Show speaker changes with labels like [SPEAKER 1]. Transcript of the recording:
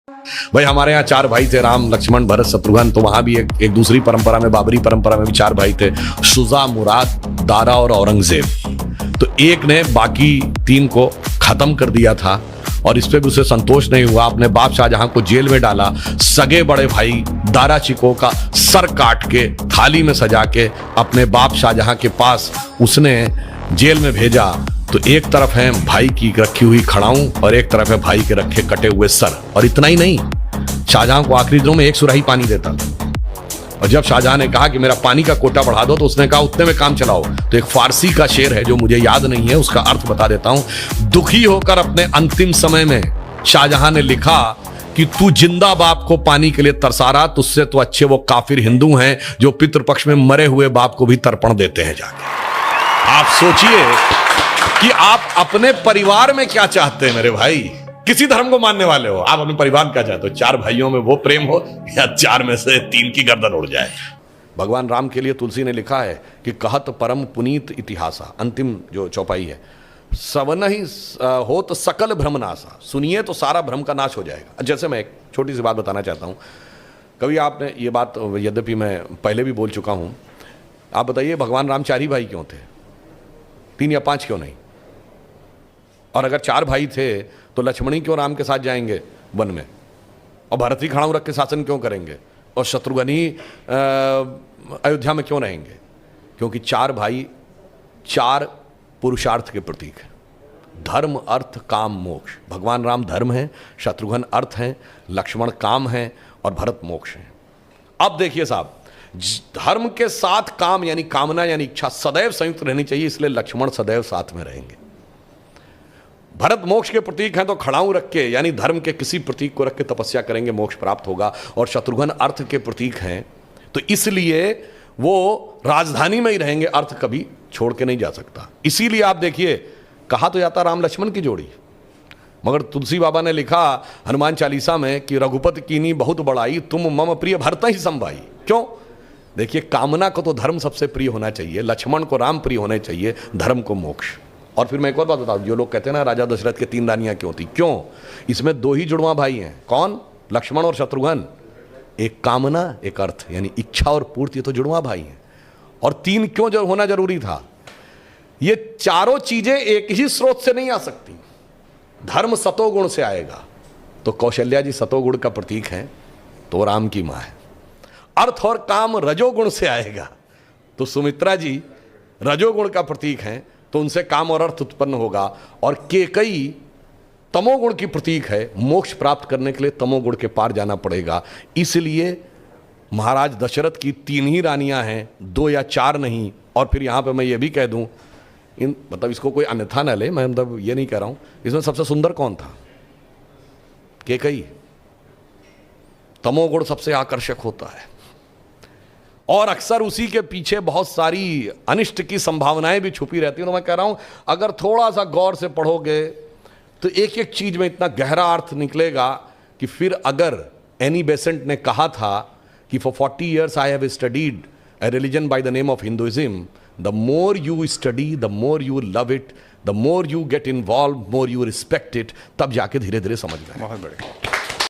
[SPEAKER 1] भाई हमारे यहाँ चार भाई थे, राम लक्ष्मण भरत शत्रुघ्न। तो वहां भी एक दूसरी परंपरा में, बाबरी परंपरा में भी चार भाई थे, शुजा, मुराद, दारा और औरंगजेब। तो एक ने बाकी तीन को खत्म कर दिया था और इस पे भी उसे संतोष नहीं हुआ, अपने बाप शाहजहां को जेल में डाला। सगे बड़े भाई दारा चिको का सर काट के थाली में सजा के अपने बाप शाहजहां के पास उसने जेल में भेजा। तो एक तरफ है भाई की रखी हुई खड़ाऊं और एक तरफ है भाई के रखे कटे हुए सर। और इतना ही नहीं, शाहजहां को आखिरी दिनों में एक सुराही पानी देता था। और जब शाहजहां ने कहा कि मेरा पानी का कोटा बढ़ा दो, तो उसने कहा उतने में काम चलाओ। तो एक फारसी का शेर है जो मुझे याद नहीं है, उसका अर्थ बता देता हूं। दुखी होकर अपने अंतिम समय में शाहजहां ने लिखा कि तू जिंदा बाप को पानी के लिए तरसा रहा, तुझसे तो अच्छे वो काफिर हिंदू हैं जो पितृपक्ष में मरे हुए बाप को भी तर्पण देते हैं जाके। आप सोचिए कि आप अपने परिवार में क्या चाहते हैं मेरे भाई। किसी धर्म को मानने वाले हो, आप अपने परिवार क्या चाहते हो? चार भाइयों में वो प्रेम हो या चार में से तीन की गर्दन उड़ जाए। भगवान राम के लिए तुलसी ने लिखा है कि कहत परम पुनीत इतिहासा, अंतिम जो चौपाई है, सवन ही हो तो सकल भ्रम नासा, सुनिए तो सारा भ्रम का नाश हो जाएगा। जैसे मैं एक छोटी सी बात बताना चाहता हूं। कभी आपने ये बात, यद्यपि मैं पहले भी बोल चुका हूं, आप बताइए भगवान राम चार ही भाई क्यों थे? तीन या पांच क्यों नहीं? और अगर चार भाई थे तो लक्ष्मणी क्यों राम के साथ जाएंगे वन में, और भरत ही खड़ाऊ रख के शासन क्यों करेंगे, और शत्रुघ्न ही अयोध्या में क्यों रहेंगे? क्योंकि चार भाई चार पुरुषार्थ के प्रतीक हैं, धर्म, अर्थ, काम, मोक्ष। भगवान राम धर्म है, शत्रुघ्न अर्थ हैं, लक्ष्मण काम है और भरत मोक्ष है। अब देखिए साहब, धर्म के साथ काम यानी कामना यानी इच्छा सदैव संयुक्त रहनी चाहिए, इसलिए लक्ष्मण सदैव साथ में रहेंगे। भरत मोक्ष के प्रतीक हैं तो खड़ाऊ रख के यानी धर्म के किसी प्रतीक को रख के तपस्या करेंगे, मोक्ष प्राप्त होगा। और शत्रुघ्न अर्थ के प्रतीक हैं तो इसलिए वो राजधानी में ही रहेंगे, अर्थ कभी छोड़ के नहीं जा सकता। इसीलिए आप देखिए, कहा तो जाता राम लक्ष्मण की जोड़ी, मगर तुलसी बाबा ने लिखा हनुमान चालीसा में कि रघुपति कीनी बहुत बड़ाई, तुम मम प्रिय भरत ही संभाई। क्यों? देखिए, कामना को तो धर्म सबसे प्रिय होना चाहिए, लक्ष्मण को राम प्रिय होने चाहिए, धर्म को मोक्ष। और फिर मैं एक और बात बताऊं, जो लोग कहते हैं ना राजा दशरथ के तीन रानियां क्यों थी, क्यों? इसमें दो ही जुड़वा भाई हैं। कौन? लक्ष्मण और शत्रुघ्न। एक कामना, एक अर्थ, यानी इच्छा और पूर्ति, तो जुड़वा भाई हैं। और तीन क्यों जो होना जरूरी था? ये चारों चीजें एक ही स्रोत से नहीं आ सकती। धर्म सतोगुण से आएगा, तो कौशल्या जी सतोगुण का प्रतीक हैं, तो राम की मां है। अर्थ और काम रजोगुण से आएगा, तो सुमित्रा जी रजोगुण का प्रतीक हैं, तो उनसे काम और अर्थ उत्पन्न होगा। और केकई तमोगुण की प्रतीक है, मोक्ष प्राप्त करने के लिए तमोगुण के पार जाना पड़ेगा। इसलिए महाराज दशरथ की तीन ही रानियां हैं, दो या चार नहीं। और फिर यहां पे मैं ये भी कह दूं, मतलब इसको कोई अन्यथा न ले, मैं मतलब ये नहीं कह रहा हूं, इसमें सबसे सुंदर कौन था? केकई। तमोगुण सबसे आकर्षक होता है और अक्सर उसी के पीछे बहुत सारी अनिष्ट की संभावनाएं भी छुपी रहती हैं। तो मैं कह रहा हूं, अगर थोड़ा सा गौर से पढ़ोगे तो एक एक चीज में इतना गहरा अर्थ निकलेगा कि फिर अगर एनी बेसेंट ने कहा था कि for 40 years I have studied a religion by the name of Hinduism, the more you study, the more you love it, the more you get involved, more you respect it, तब जाके धीरे धीरे समझ में।
[SPEAKER 2] बहुत बढ़िया।